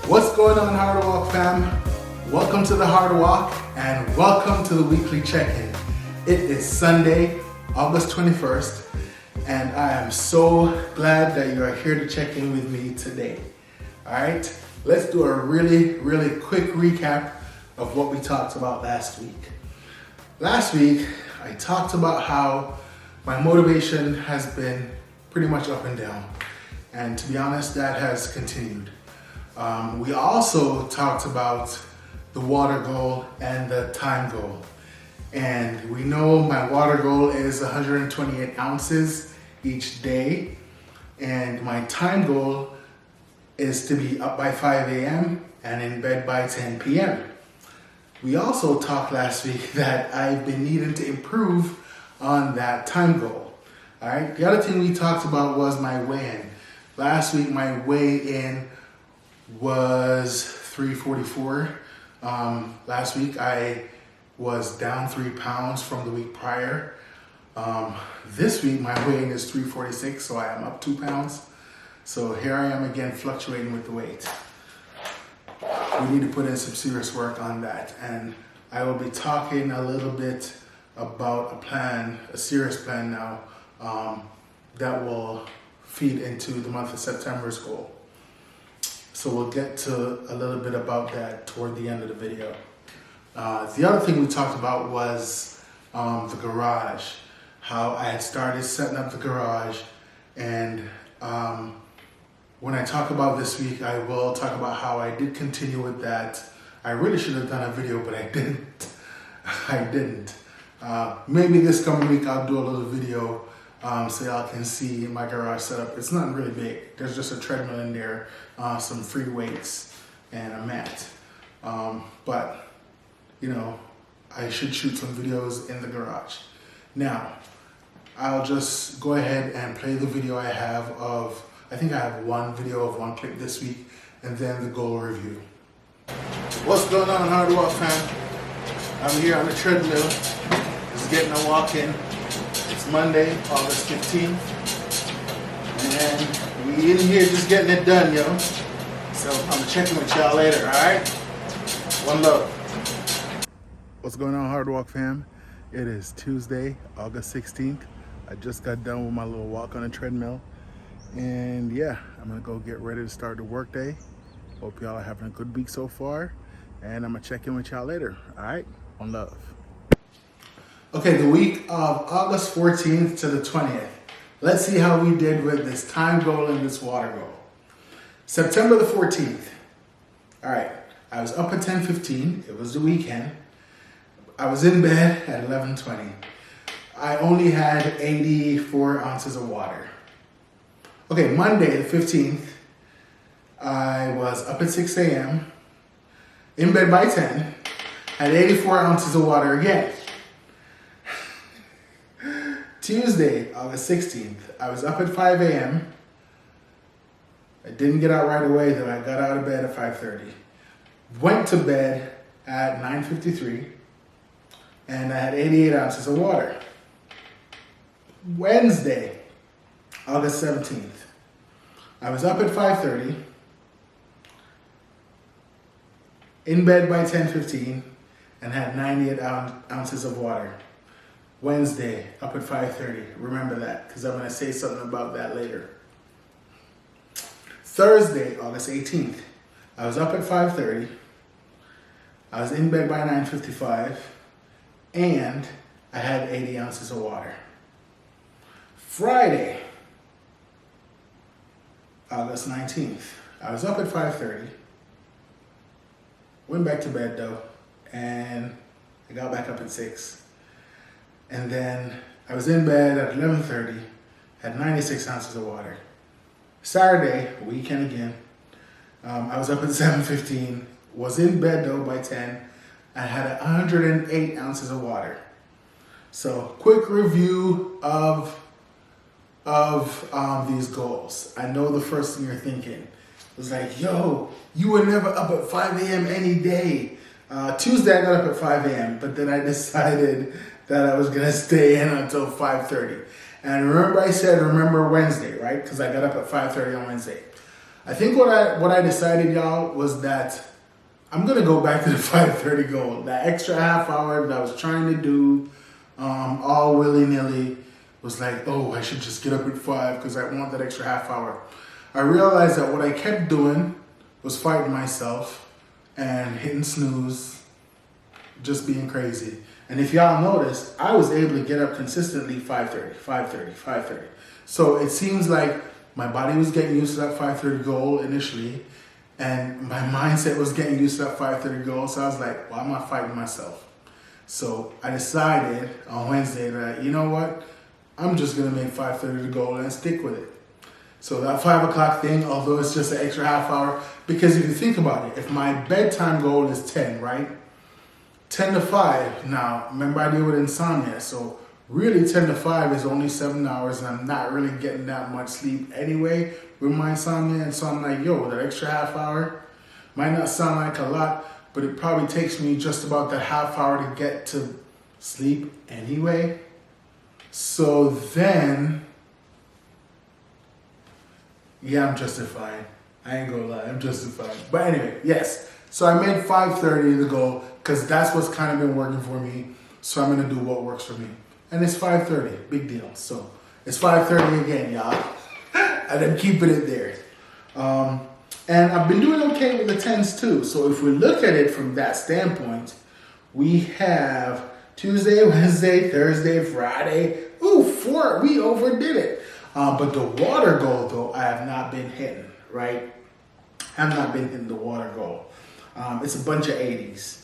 What's going on, Hard Walk fam? Welcome to the Hard Walk and welcome to the weekly check-in. It is Sunday, August 21st, and I am so glad that you are here to check in with me today. All right, let's do a really quick recap of what we talked about last week. Last week, I talked about how my motivation has been pretty much up and down, and to be honest, that has continued. We also talked about the water goal and the time goal. And we know my water goal is 128 ounces each day. And my time goal is to be up by 5 a.m. and in bed by 10 p.m. We also talked last week that I've been needing to improve on that time goal. All right. The other thing we talked about was my weigh-in. Last week, my weigh-in was 344. Last week I was down 3 pounds from the week prior. This week my weight is 346, so I am up 2 pounds. So here I am again fluctuating with the weight. We need to put in some serious work on that, and I will be talking a little bit about a serious plan now that will feed into the month of September's goal. So we'll get to a little bit about that toward the end of the video. The other thing we talked about was the garage, how I had started setting up the garage. And when I talk about this week, I will talk about how I did continue with that. I really should have done a video, but I didn't. I didn't. Maybe this coming week I'll do a little video so y'all can see my garage setup. It's not really big. There's just a treadmill in there, some free weights, and a mat. But, you know, I should shoot some videos in the garage. Now, I'll just go ahead and play the video I have of, I think I have one video of one clip this week, and then the goal review. What's going on, Hard Walk fam? I'm here on the treadmill, just getting a walk in. It's Monday, August 15th, and we in here just getting it done, yo. So I'm gonna check in with y'all later, all right? One love. What's going on, Hard Walk fam? It is Tuesday, August 16th. I just got done with my little walk on the treadmill, and yeah, I'm gonna go get ready to start the work day. Hope y'all are having a good week so far, and I'm gonna check in with y'all later, all right? One love. Okay, the week of August 14th to the 20th. Let's see how we did with this time goal and this water goal. September the 14th. All right, I was up at 10:15. It was the weekend. I was in bed at 11:20. I only had 84 ounces of water. Okay, Monday the 15th. I was up at 6 a.m. in bed by 10. Had 84 ounces of water again. Tuesday, August 16th, I was up at 5 a.m. I didn't get out right away though. I got out of bed at 5:30. Went to bed at 9:53 and I had 88 ounces of water. Wednesday, August 17th, I was up at 5:30, in bed by 10:15 and had 98 ounces of water. Wednesday, up at 5:30. Remember that, because I'm going to say something about that later. Thursday, August 18th. I was up at 5:30. I was in bed by 9:55. And I had 80 ounces of water. Friday, August 19th. I was up at 5:30. Went back to bed, though. And I got back up at 6. And then I was in bed at 11:30, had 96 ounces of water. Saturday, weekend again, I was up at 7:15, was in bed though by 10, I had 108 ounces of water. So quick review of these goals. I know the first thing you're thinking was like, yo, you were never up at 5 a.m. any day. Tuesday I got up at 5 a.m., but then I decided that I was gonna stay in until 5:30. And remember I said, remember Wednesday, right? Because I got up at 5:30 on Wednesday. I think what I decided, y'all, was that I'm gonna go back to the 5:30 goal. That extra half hour that I was trying to do, all willy-nilly, was like, oh, I should just get up at 5 because I want that extra half hour. I realized that what I kept doing was fighting myself and hitting snooze, just being crazy. And if y'all noticed, I was able to get up consistently 5:30. So it seems like my body was getting used to that 5:30 goal initially, and my mindset was getting used to that 5:30 goal. So I was like, why am I fighting myself? So I decided on Wednesday that, you know what? I'm just gonna make 5:30 the goal and stick with it. So that 5 o'clock thing, although it's just an extra half hour, because if you think about it, if my bedtime goal is 10, right? 10 to 5. Now, remember I deal with insomnia, so really 10 to 5 is only 7 hours, and I'm not really getting that much sleep anyway with my insomnia. And so I'm like, yo, that extra half hour might not sound like a lot, but it probably takes me just about that half hour to get to sleep anyway. So then, yeah, I'm justified. I ain't gonna lie, I'm justified. But anyway, yes. So I made 5:30 the goal because that's what's kind of been working for me. So I'm gonna do what works for me. And it's 5:30, big deal. So it's 5:30 again, y'all. And I'm keeping it there. And I've been doing okay with the 10s too. So if we look at it from that standpoint, we have Tuesday, Wednesday, Thursday, Friday. Ooh, 4, we overdid it. But the water goal though, I have not been hitting, right? I have not been hitting the water goal. It's a bunch of 80s.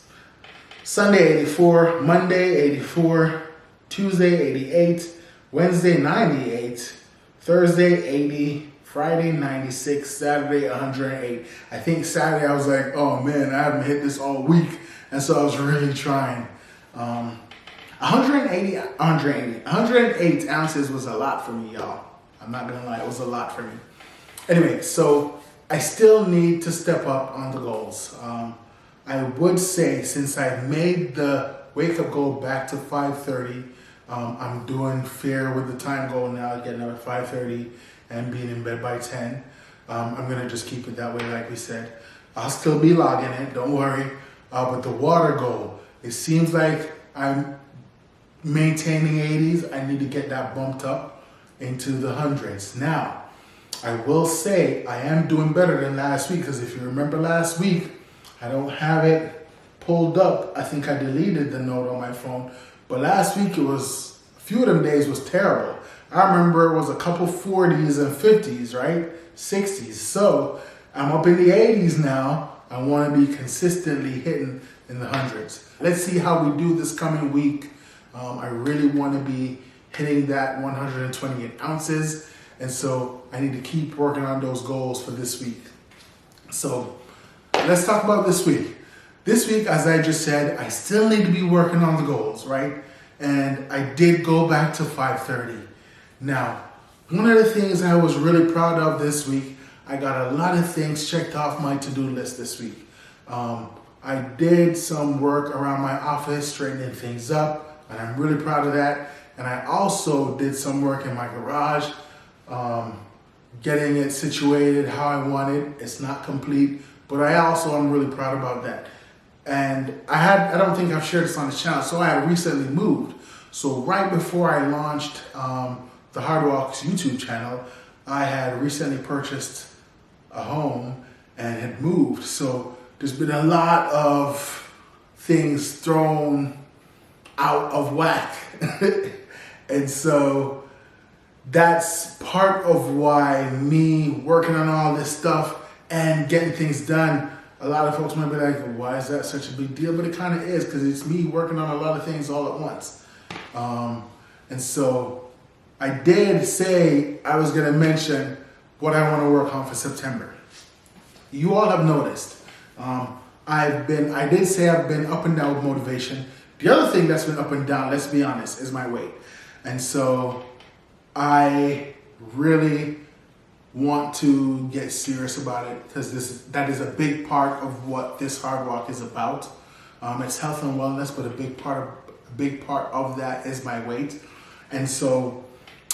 Sunday 84, Monday 84, Tuesday 88, Wednesday 98, Thursday 80, Friday 96, Saturday 108. I think Saturday I was like, oh man, I haven't hit this all week. And so I was really trying. 108 ounces was a lot for me, y'all. I'm not gonna lie, it was a lot for me. Anyway, so I still need to step up on the goals. I would say since I've made the wake up goal back to 5:30, I'm doing fair with the time goal now, getting up at 5:30 and being in bed by 10. I'm gonna just keep it that way, like we said. I'll still be logging it, don't worry. But the water goal, it seems like I'm maintaining 80s. I need to get that bumped up into the hundreds. Now, I will say I am doing better than last week, because if you remember last week, I don't have it pulled up. I think I deleted the note on my phone. But last week it was, a few of them days was terrible. I remember it was a couple 40s and 50s, right? 60s. So I'm up in the 80s now. I want to be consistently hitting in the hundreds. Let's see how we do this coming week. I really want to be hitting that 128 ounces. And so I need to keep working on those goals for this week. So let's talk about this week. This week, as I just said, I still need to be working on the goals, right? And I did go back to 5:30. Now, one of the things I was really proud of this week, I got a lot of things checked off my to-do list this week. I did some work around my office, straightening things up, and I'm really proud of that. And I also did some work in my garage, getting it situated how I want it. It's not complete, but I also am really proud about that. And I don't think I've shared this on the channel, so I had recently moved. So right before I launched the Hard Walks YouTube channel, I had recently purchased a home and had moved. So there's been a lot of things thrown out of whack. And so that's part of why me working on all this stuff and getting things done, a lot of folks might be like, why is that such a big deal? But it kind of is, because it's me working on a lot of things all at once. And so I did say I was going to mention what I want to work on for September. You all have noticed. I did say I've been up and down with motivation. The other thing that's been up and down, let's be honest, is my weight. And so I really want to get serious about it, because that is a big part of what this hard walk is about. It's health and wellness, but a big part of that is my weight. And so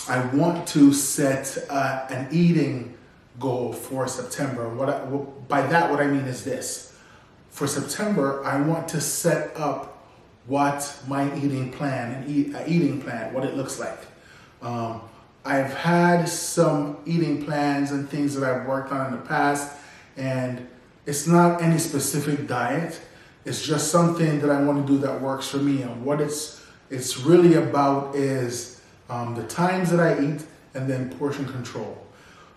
I want to set an eating goal for September. By that, what I mean is this. For September, I want to set up what my eating plan, what it looks like. I've had some eating plans and things that I've worked on in the past, and it's not any specific diet. It's just something that I want to do that works for me. And what it's really about is the times that I eat and then portion control.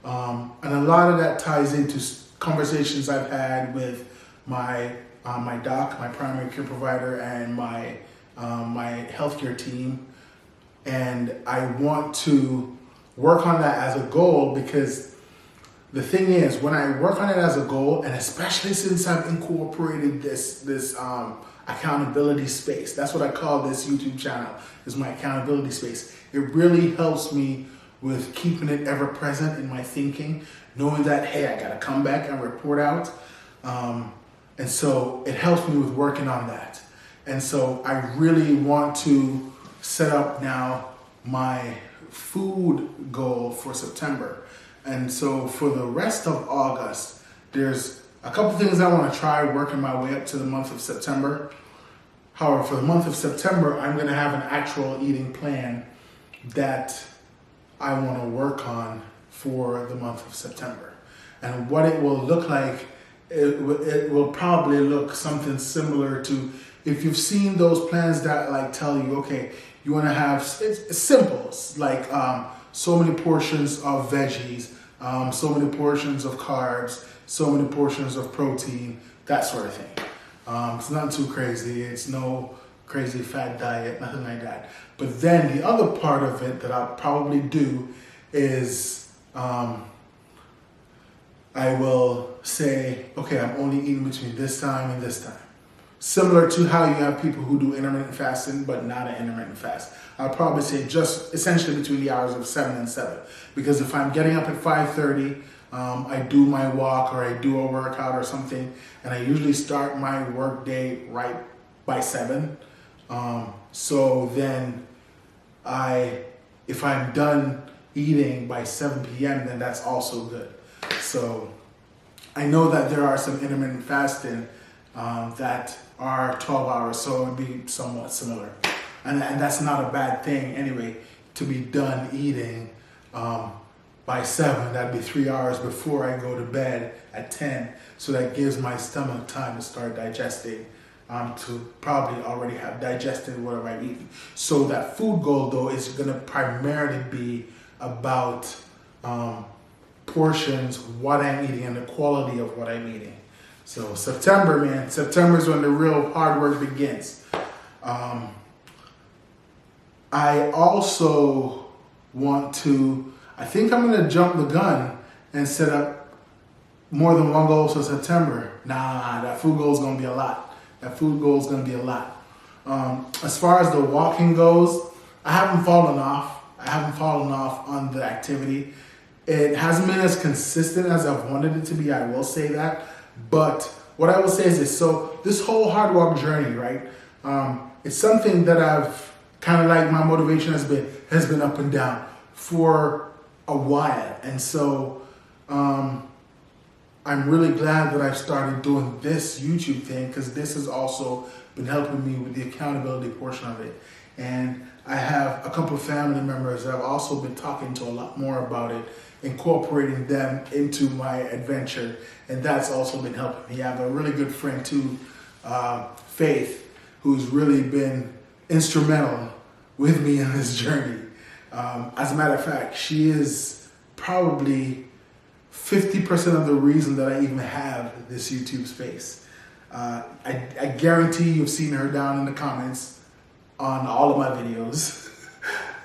And a lot of that ties into conversations I've had with my doc, my primary care provider, and my healthcare team. And I want to work on that as a goal, because the thing is, when I work on it as a goal, and especially since I've incorporated this accountability space, that's what I call this YouTube channel, is my accountability space. It really helps me with keeping it ever present in my thinking, knowing that, hey, I gotta come back and report out. And so it helps me with working on that. And so I really want to set up now my food goal for September. And so for the rest of August, there's a couple things I want to try working my way up to the month of September. However, for the month of September, I'm going to have an actual eating plan that I want to work on for the month of September. And what it will look like, it will probably look something similar to, if you've seen those plans that like tell you, okay, you want to have, it's simple, it's like so many portions of veggies, so many portions of carbs, so many portions of protein, that sort of thing. It's not too crazy. It's no crazy fat diet, nothing like that. But then the other part of it that I'll probably do is I will say, okay, I'm only eating between this time and this time. Similar to how you have people who do intermittent fasting, but not an intermittent fast. I'll probably say just essentially between the hours of 7 and 7. Because if I'm getting up at 5:30, I do my walk or I do a workout or something, and I usually start my work day right by 7. So then if I'm done eating by 7 p.m., then that's also good. So I know that there are some intermittent fasting that are 12 hours, so it would be somewhat similar. And that's not a bad thing anyway, to be done eating by 7. That'd be 3 hours before I go to bed at 10. So that gives my stomach time to start digesting, to probably already have digested whatever I'm eating. So that food goal though is gonna primarily be about portions, what I'm eating, and the quality of what I'm eating. So September, man, September is when the real hard work begins. I also want to, I think I'm gonna jump the gun and set up more than one goal for September. Nah, that food goal is gonna be a lot. That food goal is gonna be a lot. As far as the walking goes, I haven't fallen off. On the activity. It hasn't been as consistent as I've wanted it to be, I will say that. But what I will say is this, so this whole hard walk journey, right? It's something that I've kind of like, my motivation has been up and down for a while. And so I'm really glad that I've started doing this YouTube thing, because this has also been helping me with the accountability portion of it. And I have a couple of family members that I've also been talking to a lot more about it, incorporating them into my adventure, and that's also been helping me. I have a really good friend too, Faith, who's really been instrumental with me in this journey. As a matter of fact, she is probably 50% of the reason that I even have this YouTube space. I guarantee you've seen her down in the comments on all of my videos.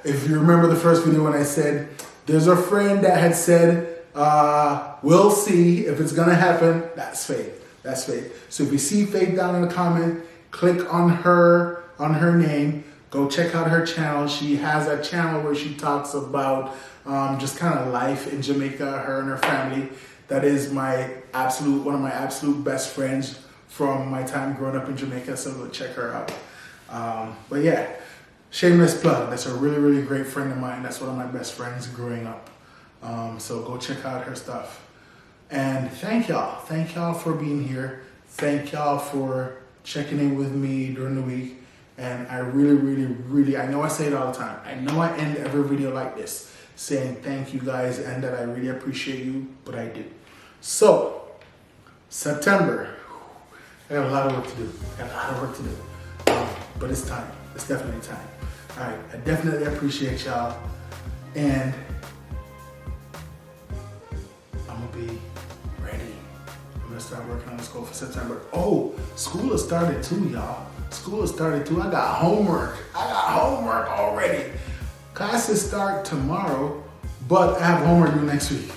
If you remember the first video when I said, there's a friend that had said, we'll see if it's gonna happen, that's Faith. That's Faith. So if you see Faith down in the comment, click on her name, go check out her channel. She has a channel where she talks about just kind of life in Jamaica, her and her family. That is one of my absolute best friends from my time growing up in Jamaica, so go check her out. But yeah, shameless plug. That's a really great friend of mine. That's one of my best friends growing up. So go check out her stuff. And thank y'all. Thank y'all for being here. Thank y'all for checking in with me during the week. And I really, I know I say it all the time. I know I end every video like this, saying thank you guys and that I really appreciate you, but I do. So, September, I got a lot of work to do. But it's time. It's definitely time. All right, I definitely appreciate y'all. And I'm gonna be ready. I'm gonna start working on this goal for September. Oh, school has started too, y'all. School has started too. I got homework already. Classes start tomorrow, but I have homework due next week.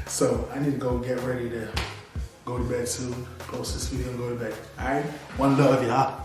So I need to go get ready to go to bed soon. Post this video and go to bed. All right? One love, y'all.